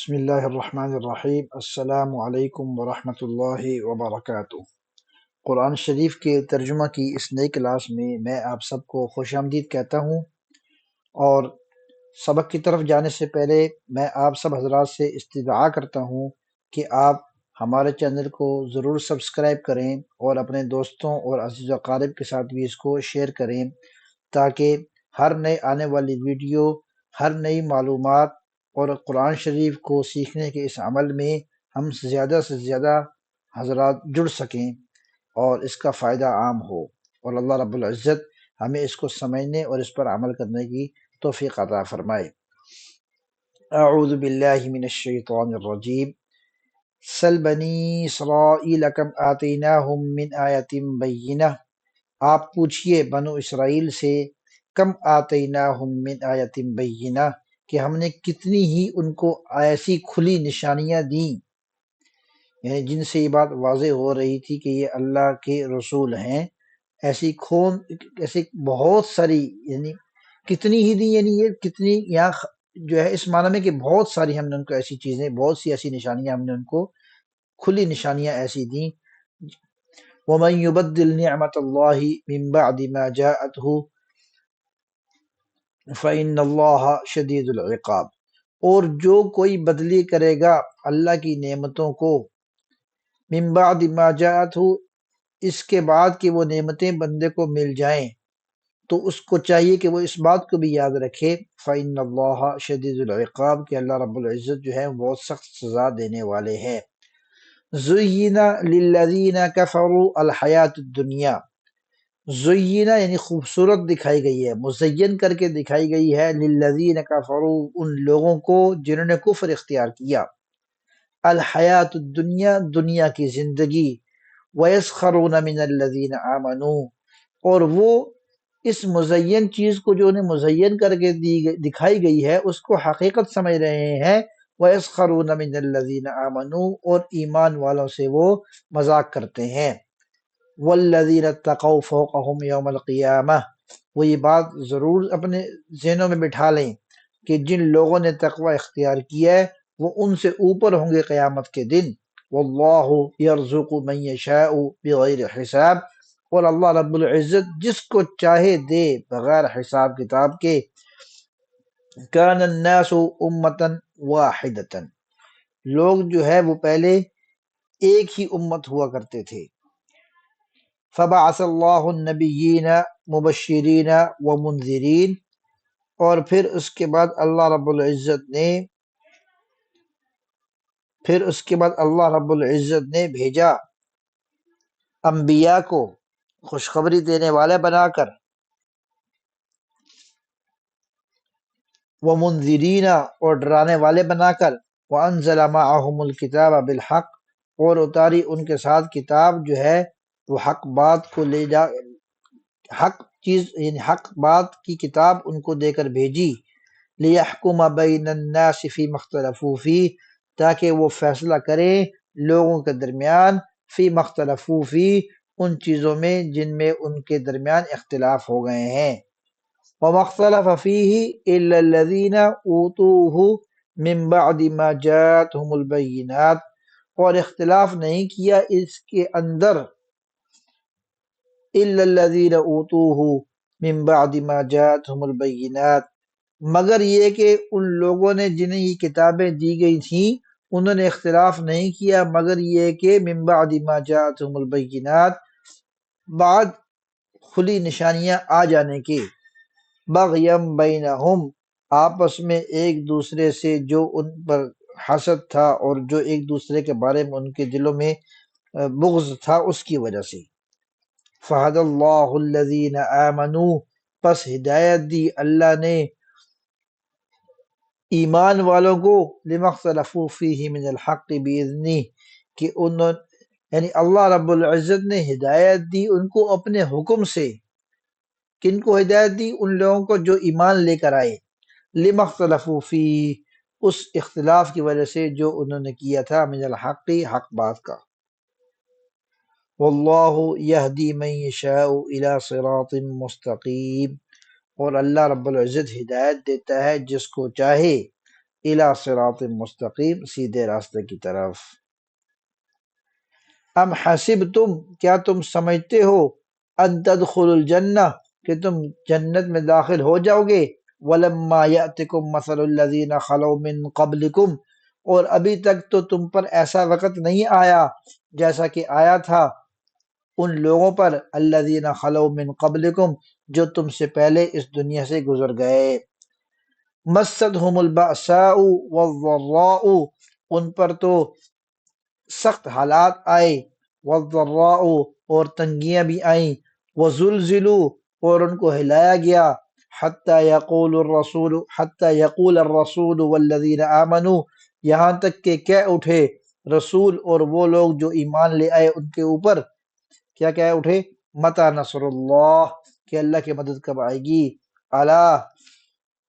بسم اللہ الرحمن الرحیم۔ السلام علیکم ورحمۃ اللہ وبرکاتہ۔ قرآن شریف کے ترجمہ کی اس نئی کلاس میں آپ سب کو خوش آمدید کہتا ہوں، اور سبق کی طرف جانے سے پہلے میں آپ سب حضرات سے استدعا کرتا ہوں کہ آپ ہمارے چینل کو ضرور سبسکرائب کریں اور اپنے دوستوں اور عزیز و اقارب کے ساتھ بھی اس کو شیئر کریں، تاکہ ہر نئے آنے والی ویڈیو، ہر نئی معلومات اور قرآن شریف کو سیکھنے کے اس عمل میں ہم زیادہ سے زیادہ حضرات جڑ سکیں اور اس کا فائدہ عام ہو، اور اللہ رب العزت ہمیں اس کو سمجھنے اور اس پر عمل کرنے کی توفیق عطا فرمائے۔ اعوذ باللہ من الشیطان الرجیم۔ سل بنی اسرائیل کم آتیناہم من آیت بینہ، آپ پوچھئے بنو اسرائیل سے کم آتیناہم من آیت بینہ، کہ ہم نے کتنی ہی ان کو ایسی کھلی نشانیاں دیں، یعنی جن سے یہ بات واضح ہو رہی تھی کہ یہ اللہ کے رسول ہیں۔ ایسی بہت ساری، یعنی کتنی ہی دی، یعنی یہ کتنی یہاں جو ہے اس معنی میں کہ بہت ساری ہم نے ان کو ایسی چیزیں، بہت سی ایسی نشانیاں ہم نے ان کو، کھلی نشانیاں ایسی دیں۔ وَمَن يُبَدِّلْ نِعْمَةَ اللَّهِ مِن بَعْدِ مَا جَاءَتْهُ فَإِنَّ اللَّهَ شَدِيدُ الْعِقَابِ، اور جو کوئی بدلی کرے گا اللہ کی نعمتوں کو، من بعد ما جاءتہ، اس کے بعد کہ وہ نعمتیں بندے کو مل جائیں، تو اس کو چاہیے کہ وہ اس بات کو بھی یاد رکھے، فَإِنَّ اللَّهَ شَدِيدُ الْعِقَابِ، کہ اللہ رب العزت جو ہے بہت سخت سزا دینے والے ہیں۔ زُيِّنَ لِلَّذِينَ كَفَرُوا الْحَيَاةُ الدُّنْيَا، زُيِّنَ یعنی خوبصورت دکھائی گئی ہے، مزین کر کے دکھائی گئی ہے، لِلَّذِينَ كَفَرُوا ان لوگوں کو جنہوں نے کفر اختیار کیا، الحیات الدنیا دنیا کی زندگی، وَيَسْخَرُونَ مِنَ الَّذِينَ آمَنُوا، اور وہ اس مزین چیز کو جو انہیں مزین کر کے دکھائی گئی ہے اس کو حقیقت سمجھ رہے ہیں، وَيَسْخَرُونَ مِنَ الَّذِينَ آمَنُوا، اور ایمان والوں سے وہ مذاق کرتے ہیں۔ وَالَّذِينَ اتَّقَوْا فَوْقَهُمْ يَوْمَ الْقِيَامَةِ، وہ یہ بات ضرور اپنے ذہنوں میں بٹھا لیں کہ جن لوگوں نے تقوی اختیار کیا ہے وہ ان سے اوپر ہوں گے قیامت کے دن۔ وَاللَّهُ يَرْزُقُ مَن يَشَاءُ بِغَيْرِ حساب، اور اللہ رب العزت جس کو چاہے دے بغیر حساب کتاب کے۔ كَانَ النَّاسُ أُمَّةً وَاحِدَةً، لوگ جو ہے وہ پہلے ایک ہی امت ہوا کرتے تھے۔ فَبَعَثَ اللَّهُ النَّبِيِّينَ مُبَشِّرِينَ وَمُنذِرِينَ، اور پھر اس کے بعد اللہ رب العزت نے بھیجا انبیاء کو خوشخبری دینے والے بنا کر، ومنذرین، اور ڈرانے والے بنا کر، وانزل معهم الکتاب بالحق، اور اتاری ان کے ساتھ کتاب جو ہے وہ حق بات کو لے جا، حق چیز یعنی حق بات کی کتاب ان کو دے کر بھیجی، لیحکم بین الناس فیما اختلفوا فیہ، تاکہ وہ فیصلہ کرے لوگوں کے درمیان، فیما اختلفوا فیہ، ان چیزوں میں جن میں ان کے درمیان اختلاف ہو گئے ہیں۔ وما اختلف فیہ الا الذین اوتوہ من بعد ما جاءتہم البینات، اور اختلاف نہیں کیا اس کے اندر الا الذین اوتوہ من بعد ما جاءتہم البینات، مگر یہ کہ ان لوگوں نے جنہیں یہ کتابیں دی گئی تھیں انہوں نے اختلاف نہیں کیا، مگر یہ کہ من بعد ما جاءتہم البینات، بعد کھلی نشانیاں آ جانے کے، بغیم بینہم، آپس میں ایک دوسرے سے جو ان پر حسد تھا اور جو ایک دوسرے کے بارے میں ان کے دلوں میں بغض تھا اس کی وجہ سے۔ فہد اللہ الذین آمنوا، پس ہدایت دی اللہ نے ایمان والوں کو، لما اختلفوا فیہ من الحق باذنہ، کہ انہوں یعنی اللہ رب العزت نے ہدایت دی ان کو اپنے حکم سے۔ کن کو ہدایت دی؟ ان لوگوں کو جو ایمان لے کر آئے، لما اختلفوا فیہ، اس اختلاف کی وجہ سے جو انہوں نے کیا تھا، من الحق، حق بات کا۔ واللہ یہدی من یشاء الی صراط مستقیم، اور اللہ رب العزت ہدایت دیتا ہے جس کو چاہے الی صراط مستقیم، سیدھے راستے کی طرف۔ ام حسبتم، کیا تم سمجھتے ہو، ان تدخلوا الجنہ، کہ تم جنت میں داخل ہو جاؤ گے، ولما یأتکم مثل الذین خلو من قبلکم، اور ابھی تک تو تم پر ایسا وقت نہیں آیا جیسا کہ آیا تھا ان لوگوں پر، الذین خلو من قبلکم، جو تم سے پہلے اس دنیا سے گزر گئے، مستهم البأساء والضراء، ان پر تو سخت حالات آئے، والضراء، اور تنگیاں بھی آئیں، وزلزلوا، اور ان کو ہلایا گیا، حتی یقول الرسول والذین آمنوا، یہاں تک کہ کہہ اٹھے رسول اور وہ لوگ جو ایمان لے آئے ان کے اوپر، کیا کہہ اٹھے، متی نصر اللہ، کہ اللہ کی مدد کب آئے گی، الا،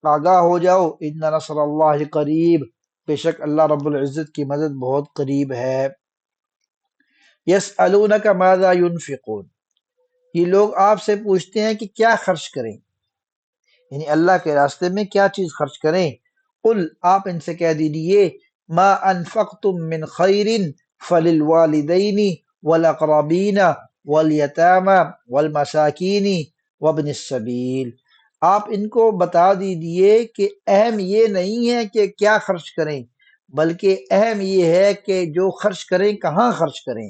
آگاہ ہو جاؤ، ان نصر اللہ قریب، بے شک اللہ رب العزت کی مدد بہت قریب ہے۔ یسألونک ماذا ينفقون، یہ لوگ آپ سے پوچھتے ہیں کہ کیا خرچ کریں، یعنی اللہ کے راستے میں کیا چیز خرچ کریں، قل، آپ ان سے کہہ دیجئے، ما انفقتم من خیر فللوالدین والاقربین والیتامى والمساکین وابن السبیل، آپ ان کو بتا دیجئے کہ اہم یہ نہیں ہے کہ کیا خرچ کریں، بلکہ اہم یہ ہے کہ جو خرچ کریں کہاں خرچ کریں۔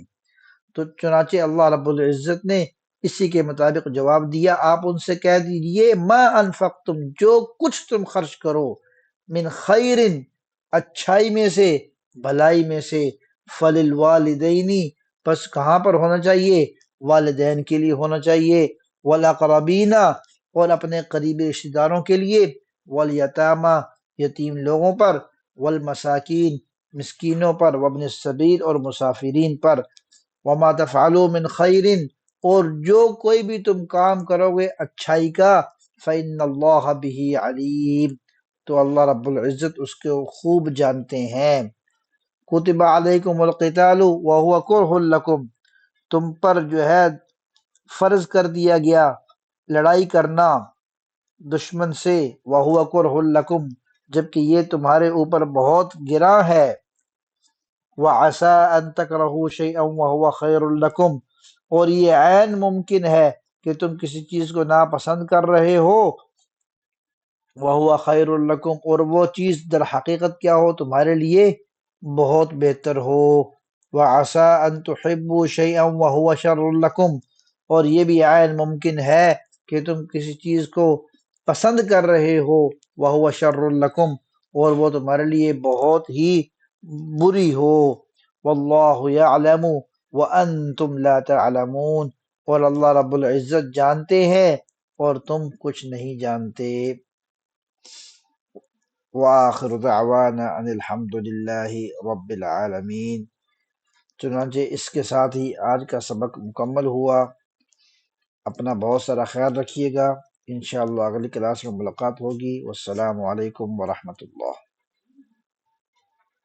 تو چنانچہ اللہ رب العزت نے اسی کے مطابق جواب دیا، آپ ان سے کہہ دیجئے، ما انفقتم، جو کچھ تم خرچ کرو، من خیر، اچھائی میں سے، بھلائی میں سے، فللوالدین، پس کہاں پر ہونا چاہیے، والدین کے لیے ہونا چاہیے، والاقربین، اور اپنے قریبی رشتہ داروں کے لیے، والیتامى، یتیم لوگوں پر، والمساکین، مسکینوں پر، وابن السبیل، اور مسافرین پر، وما تفعلوا من خیر، اور جو کوئی بھی تم کام کرو گے اچھائی کا، فإن اللہ بہ علیم، تو اللہ رب العزت اس کو خوب جانتے ہیں۔ کتب علیکم القتال وہو کرہ لکم، تم پر جو ہے فرض کر دیا گیا لڑائی کرنا دشمن سے، وہو کرہ لکم، جبکہ یہ تمہارے اوپر بہت گراں ہے، وعسى ان تکرہوا شیئا وہو خیر لکم، اور یہ عین ممکن ہے کہ تم کسی چیز کو ناپسند کر رہے ہو، وہو خیر لکم، اور وہ چیز در حقیقت کیا ہو، تمہارے لیے بہت بہتر ہو، وعسى ان تحبوا شیئا وہو شر لکم، اور یہ بھی عین ممکن ہے کہ تم کسی چیز کو پسند کر رہے ہو، وہو شر لکم، اور وہ تمہارے لیے بہت ہی بری ہو، واللہ یعلم وانتم لا تعلمون، اور اللہ رب العزت جانتے ہیں اور تم کچھ نہیں جانتے۔ وآخر دعوانا ان الحمد للہ رب العالمین۔ چنانچہ اس کے ساتھ ہی آج کا سبق مکمل ہوا۔ اپنا بہت سارا خیال رکھیے گا، انشاءاللہ اگلی کلاس میں ملاقات ہوگی۔ والسلام علیکم ورحمۃ اللہ۔